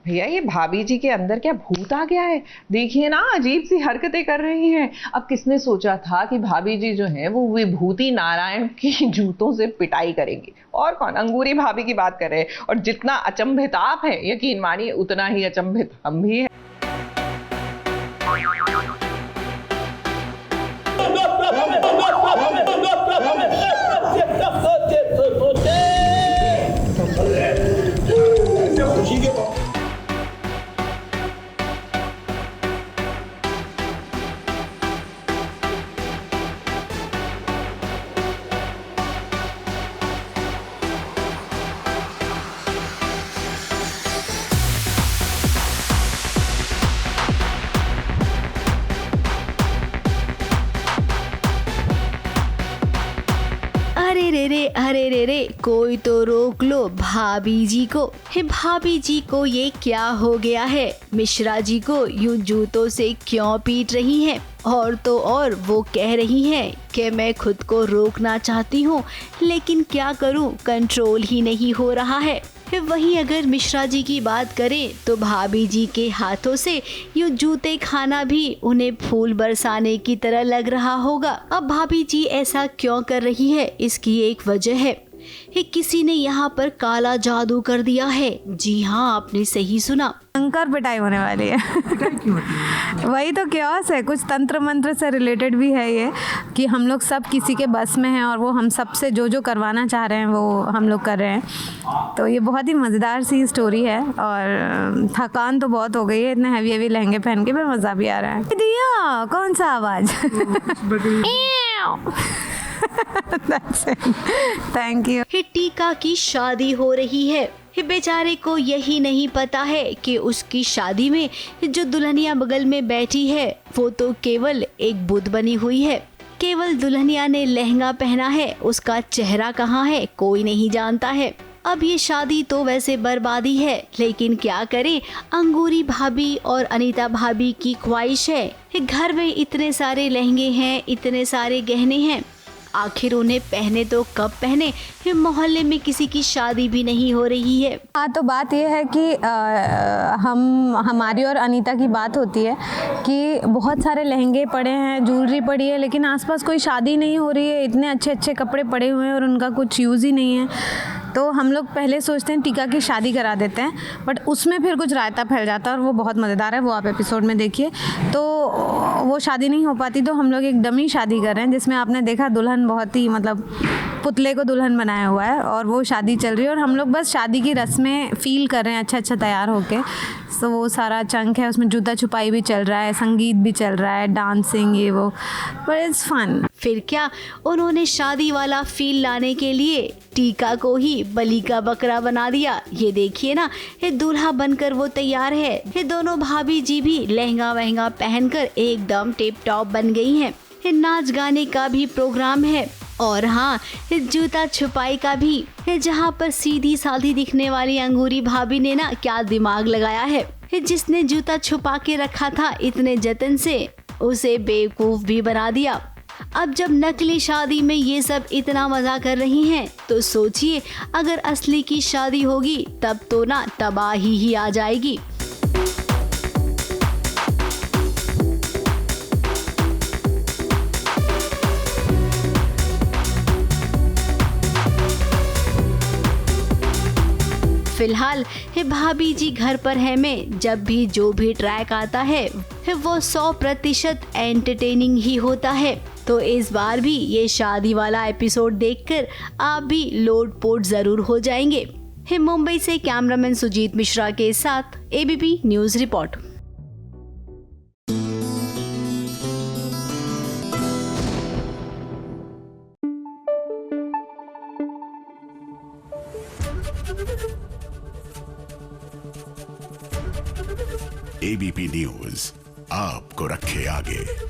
भैया ये भाभी जी के अंदर क्या भूत आ गया है? देखिए ना, अजीब सी हरकतें कर रही हैं। अब किसने सोचा था कि भाभी जी जो हैं वो विभूति नारायण की जूतों से पिटाई करेंगी। और कौन, अंगूरी भाभी की बात कर रहे हैं। और जितना अचंभित आप हैं, यकीन मानिए उतना ही अचंभित हम भी हैं। अरे रे, कोई तो रोक लो भाभी जी को। हे भाभी जी को ये क्या हो गया है? मिश्रा जी को यूं जूतों से क्यों पीट रही हैं? और तो और वो कह रही हैं कि मैं खुद को रोकना चाहती हूँ, लेकिन क्या करूँ, कंट्रोल ही नहीं हो रहा है। वहीं अगर मिश्रा जी की बात करें तो भाभी जी के हाथों से यूं जूते खाना भी उन्हें फूल बरसाने की तरह लग रहा होगा। अब भाभी जी ऐसा क्यों कर रही है, इसकी एक वजह है। किसी ने यहाँ पर काला जादू कर दिया है। जी हाँ, आपने सही सुना। भयंकर पिटाई होने वाली है। वही तो क्योस है, कुछ तंत्र मंत्र से रिलेटेड भी है ये, कि हम लोग सब किसी के बस में हैं और वो हम सब से जो करवाना चाह रहे हैं वो हम लोग कर रहे हैं। तो ये बहुत ही मज़ेदार सी स्टोरी है और थकान तो बहुत हो गई है, इतने हैवी लहंगे पहन के, पर मज़ा भी आ रहा है। दिया कौन सा आवाज़? Thank you. टीका की शादी हो रही है। बेचारे को यही नहीं पता है कि उसकी शादी में जो दुल्हनिया बगल में बैठी है वो तो केवल एक बुत बनी हुई है। केवल दुल्हनिया ने लहंगा पहना है, उसका चेहरा कहाँ है कोई नहीं जानता है। अब ये शादी तो वैसे बर्बादी है, लेकिन क्या करें, अंगूरी भाभी और अनीता भाभी की ख्वाहिश है। घर में इतने सारे लहंगे हैं, इतने सारे गहने हैं, आखिर उन्हें पहने तो कब पहने? फिर मोहल्ले में किसी की शादी भी नहीं हो रही है। हाँ, तो बात यह है कि हमारी और अनीता की बात होती है कि बहुत सारे लहंगे पड़े हैं, ज्वेलरी पड़ी है, लेकिन आसपास कोई शादी नहीं हो रही है। इतने अच्छे अच्छे कपड़े पड़े हुए हैं और उनका कुछ यूज़ ही नहीं है। तो हम लोग पहले सोचते हैं टीका की शादी करा देते हैं, बट उसमें फिर कुछ रायता फैल जाता है और वो बहुत मज़ेदार है, वो आप एपिसोड में देखिए। तो वो शादी नहीं हो पाती, तो हम लोग एक डमी शादी कर रहे हैं, जिसमें आपने देखा दुल्हन बहुत ही मतलब पुतले को दुल्हन बनाया हुआ है और वो शादी चल रही है और हम लोग बस शादी की रस्में फील कर रहे हैं अच्छा तैयार होके। तो वो सारा चंक है, उसमें जूता छुपाई भी चल रहा है, संगीत भी चल रहा है, डांसिंग, ये वो, बट इट्स फन। फिर क्या, उन्होंने शादी वाला फील लाने के लिए टीका को ही बलि का बकरा बना दिया। ये देखिए ना, ये दूल्हा बनकर वो तैयार है। ये दोनों भाभी जी भी लहंगा वहंगा पहनकर एकदम टिप टॉप बन गई हैं। नाच गाने का भी प्रोग्राम है और हाँ, जूता छुपाई का भी, जहाँ पर सीधी साधी दिखने वाली अंगूरी भाभी ने ना क्या दिमाग लगाया है। जिसने जूता छुपा के रखा था इतने जतन से, उसे बेवकूफ भी बना दिया। अब जब नकली शादी में ये सब इतना मजा कर रही हैं, तो सोचिए अगर असली की शादी होगी तब तो ना तबाही ही आ जाएगी। फिलहाल भाभी जी घर पर है में जब भी जो भी ट्रैक आता है वो 100% एंटरटेनिंग ही होता है। तो इस बार भी ये शादी वाला एपिसोड देखकर आप भी लोटपोट जरूर हो जाएंगे। मुंबई से कैमरामैन सुजीत मिश्रा के साथ ABP news report. ABP news आपको रखे आगे।